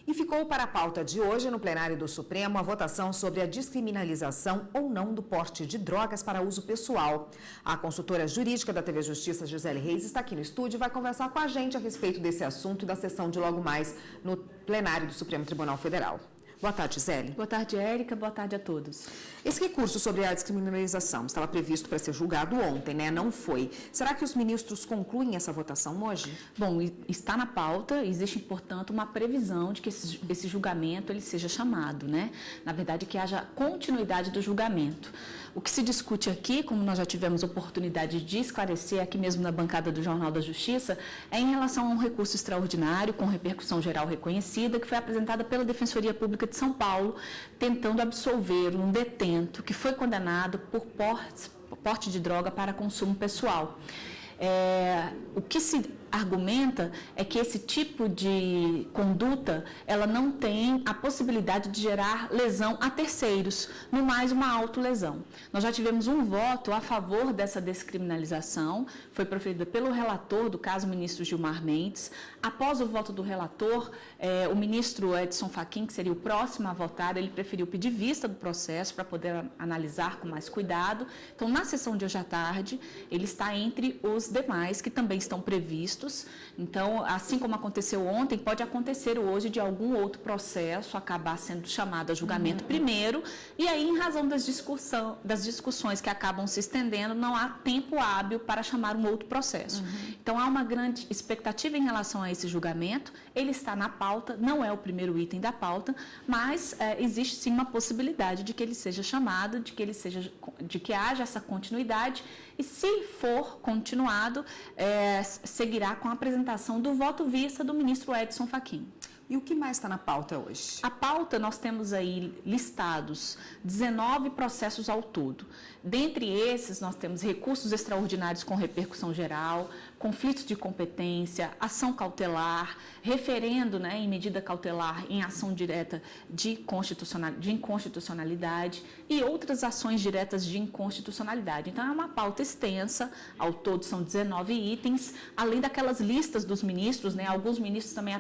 E ficou para a pauta de hoje, no plenário do Supremo, a votação sobre a descriminalização ou não do porte de drogas para uso pessoal. A consultora jurídica da TV Justiça, Gisele Reis, está aqui no estúdio e vai conversar com a gente a respeito desse assunto e da sessão de logo mais no plenário do Supremo Tribunal Federal. Boa tarde, Gisele. Boa tarde, Érica. Boa tarde a todos. Esse recurso sobre a descriminalização estava previsto para ser julgado ontem, né? Não foi. Será que os ministros concluem essa votação hoje? Bom, está na pauta, existe, portanto, uma previsão de que esse julgamento ele seja chamado, né? Na verdade, que haja continuidade do julgamento. O que se discute aqui, como nós já tivemos oportunidade de esclarecer aqui mesmo na bancada do Jornal da Justiça, é em relação a um recurso extraordinário com repercussão geral reconhecida, que foi apresentada pela Defensoria Pública de São Paulo, tentando absolver um detento que foi condenado por porte de droga para consumo pessoal. O que se argumenta é que esse tipo de conduta, ela não tem a possibilidade de gerar lesão a terceiros, no mais uma autolesão. Nós já tivemos um voto a favor dessa descriminalização, foi proferida pelo relator do caso, o ministro Gilmar Mendes. Após o voto do relator, o ministro Edson Fachin, que seria o próximo a votar, ele preferiu pedir vista do processo para poder analisar com mais cuidado. Então, na sessão de hoje à tarde, ele está entre os demais que também estão previstos. Então, assim como aconteceu ontem, pode acontecer hoje de algum outro processo acabar sendo chamado a julgamento primeiro, e aí, em razão das discussões que acabam se estendendo, não há tempo hábil para chamar um outro processo. Então, há uma grande expectativa em relação a esse julgamento, ele está na pauta, não é o primeiro item da pauta, mas existe sim uma possibilidade de que ele seja chamado, de que haja essa continuidade, e se for continuado, seguirá com a apresentação do voto vista do ministro Edson Fachin. E o que mais está na pauta hoje? A pauta, nós temos aí listados 19 processos ao todo. Dentre esses, nós temos recursos extraordinários com repercussão geral, conflitos de competência, ação cautelar, referendo, em medida cautelar em ação direta de inconstitucionalidade e outras ações diretas de inconstitucionalidade. Então, é uma pauta extensa, ao todo são 19 itens, além daquelas listas dos ministros, alguns ministros também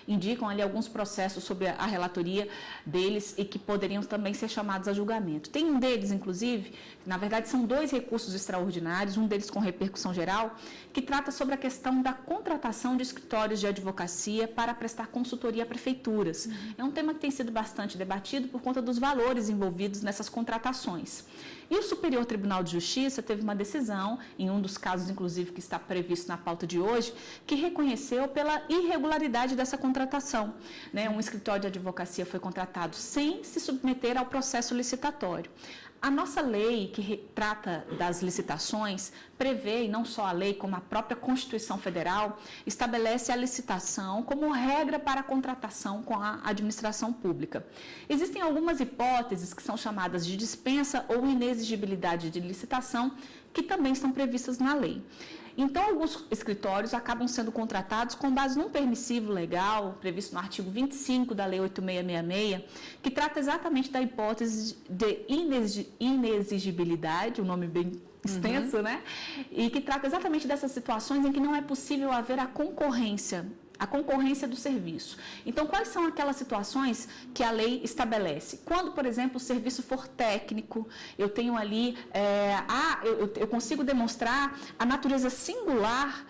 indicam ali alguns processos sobre a relatoria deles e que poderiam também ser chamados a julgamento. Tem um deles, inclusive, na verdade são 2 recursos extraordinários, um deles com repercussão geral, que trata sobre a questão da contratação de escritórios de advocacia para prestar consultoria a prefeituras. É um tema que tem sido bastante debatido por conta dos valores envolvidos nessas contratações. E o Superior Tribunal de Justiça teve uma decisão, em um dos casos, inclusive, que está previsto na pauta de hoje, que reconheceu pela irregularidade dessa contratação. Um escritório de advocacia foi contratado sem se submeter ao processo licitatório. A nossa lei, que trata das licitações, prevê, e não só a lei, como a própria Constituição Federal, estabelece a licitação como regra para a contratação com a administração pública. Existem algumas hipóteses que são chamadas de dispensa ou inexigibilidade de licitação, que também estão previstas na lei. Então, alguns escritórios acabam sendo contratados com base num permissivo legal, previsto no artigo 25 da Lei 8666, que trata exatamente da hipótese de inexigibilidade, um nome bem extenso, E que trata exatamente dessas situações em que não é possível haver a concorrência do serviço. Então, quais são aquelas situações que a lei estabelece? Quando, por exemplo, o serviço for técnico, eu tenho ali, eu consigo demonstrar a natureza singular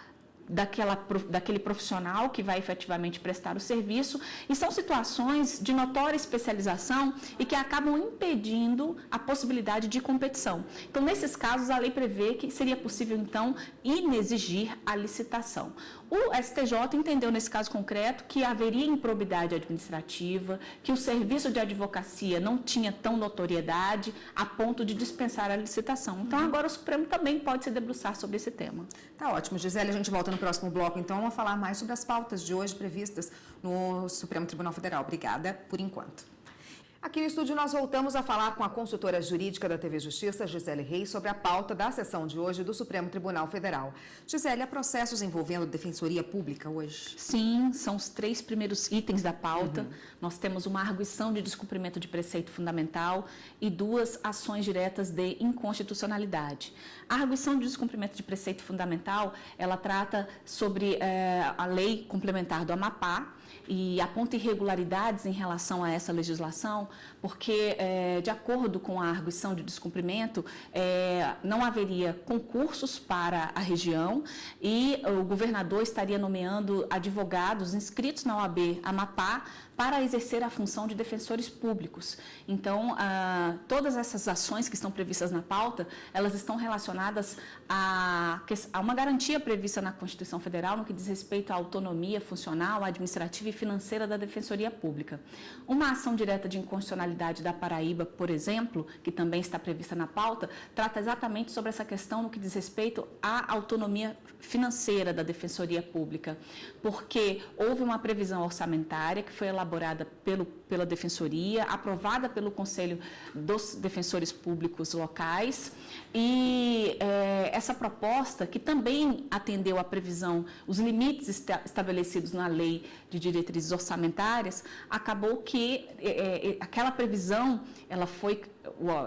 daquele profissional que vai efetivamente prestar o serviço, e são situações de notória especialização e que acabam impedindo a possibilidade de competição. Então, nesses casos, a lei prevê que seria possível, então, inexigir a licitação. O STJ entendeu, nesse caso concreto, que haveria improbidade administrativa, que o serviço de advocacia não tinha tão notoriedade a ponto de dispensar a licitação. Então, agora o Supremo também pode se debruçar sobre esse tema. Tá ótimo, Gisele. A gente volta no próximo bloco, então, vamos falar mais sobre as pautas de hoje previstas no Supremo Tribunal Federal. Obrigada por enquanto. Aqui no estúdio nós voltamos a falar com a consultora jurídica da TV Justiça, Gisele Reis, sobre a pauta da sessão de hoje do Supremo Tribunal Federal. Gisele, há processos envolvendo Defensoria Pública hoje? Sim, são os 3 primeiros itens da pauta. Nós temos uma arguição de descumprimento de preceito fundamental e 2 ações diretas de inconstitucionalidade. A arguição de descumprimento de preceito fundamental, ela trata sobre a lei complementar do Amapá, e aponta irregularidades em relação a essa legislação, porque, de acordo com a arguição de descumprimento, não haveria concursos para a região e o governador estaria nomeando advogados inscritos na OAB Amapá para exercer a função de defensores públicos. Então, todas essas ações que estão previstas na pauta, elas estão relacionadas a uma garantia prevista na Constituição Federal no que diz respeito à autonomia funcional, administrativa e financeira da Defensoria Pública. Uma ação direta de inconstitucionalidade da Paraíba, por exemplo, que também está prevista na pauta, trata exatamente sobre essa questão no que diz respeito à autonomia financeira da Defensoria Pública, porque houve uma previsão orçamentária que foi elaborada pela Defensoria, aprovada pelo Conselho dos Defensores Públicos Locais, e essa proposta, que também atendeu à previsão, os limites estabelecidos na Lei de Diretrizes Orçamentárias, acabou que aquela previsão,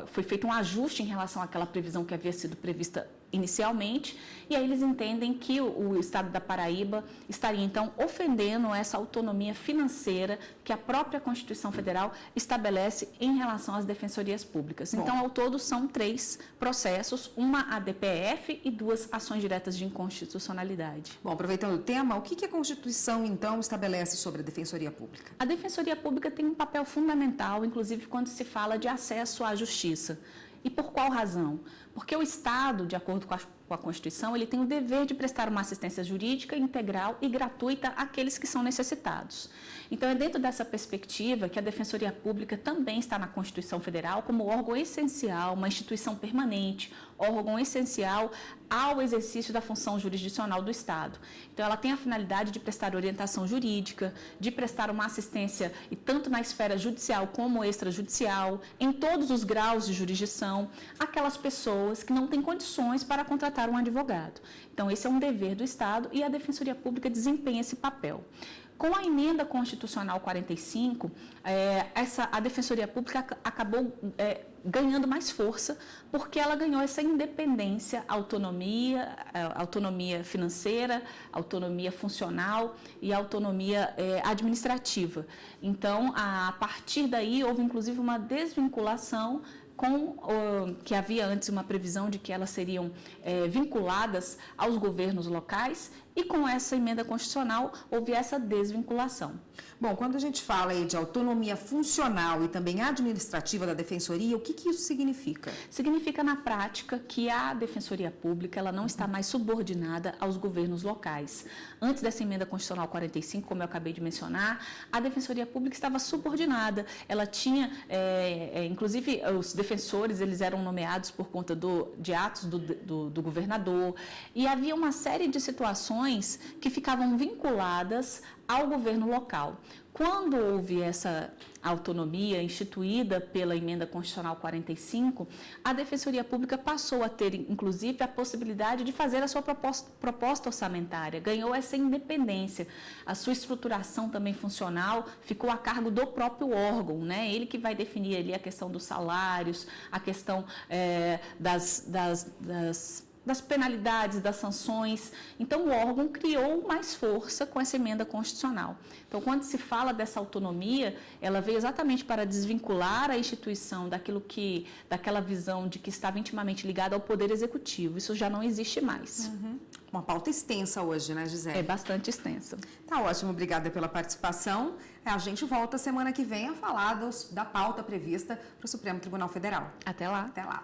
foi feito um ajuste em relação àquela previsão que havia sido prevista inicialmente, e aí eles entendem que o Estado da Paraíba estaria, então, ofendendo essa autonomia financeira que a própria Constituição Federal estabelece em relação às defensorias públicas. Bom, então, ao todo, são 3 processos, uma ADPF e 2 ações diretas de inconstitucionalidade. Bom, aproveitando o tema, o que a Constituição, então, estabelece sobre a Defensoria Pública? A Defensoria Pública tem um papel fundamental, inclusive quando se fala de acesso à justiça. E por qual razão? Porque o Estado, de acordo com a Constituição, ele tem o dever de prestar uma assistência jurídica integral e gratuita àqueles que são necessitados. Então, é dentro dessa perspectiva que a Defensoria Pública também está na Constituição Federal como órgão essencial, uma instituição permanente, órgão essencial ao exercício da função jurisdicional do Estado. Então, ela tem a finalidade de prestar orientação jurídica, de prestar uma assistência, e tanto na esfera judicial como extrajudicial, em todos os graus de jurisdição, aquelas pessoas que não têm condições para contratar um advogado. Então, esse é um dever do Estado e a Defensoria Pública desempenha esse papel. Com a emenda constitucional 45, a Defensoria Pública acabou ganhando mais força, porque ela ganhou essa independência, autonomia financeira, autonomia funcional e autonomia administrativa. Então, a partir daí, houve inclusive uma desvinculação que havia antes uma previsão de que elas seriam vinculadas aos governos locais, e com essa emenda constitucional houve essa desvinculação. Bom, quando a gente fala aí de autonomia funcional e também administrativa da Defensoria, o que isso significa? Significa, na prática, que a Defensoria Pública ela não está mais subordinada aos governos locais. Antes dessa emenda constitucional 45, como eu acabei de mencionar, a Defensoria Pública estava subordinada. Ela tinha, inclusive, os defensores, eles eram nomeados por conta de atos do governador, e havia uma série de situações que ficavam vinculadas ao governo local. Quando houve essa autonomia instituída pela emenda constitucional 45, a Defensoria Pública passou a ter, inclusive, a possibilidade de fazer a sua proposta orçamentária, ganhou essa independência. A sua estruturação também funcional ficou a cargo do próprio órgão, né? Ele que vai definir ali a questão dos salários, a questão das penalidades, das sanções. Então, o órgão criou mais força com essa emenda constitucional. Então, quando se fala dessa autonomia, ela veio exatamente para desvincular a instituição daquela visão de que estava intimamente ligada ao Poder Executivo. Isso já não existe mais. Uma pauta extensa hoje, né, Gisele? É bastante extensa. Tá ótimo, obrigada pela participação. A gente volta semana que vem a falar da pauta prevista para o Supremo Tribunal Federal. Até lá. Até lá.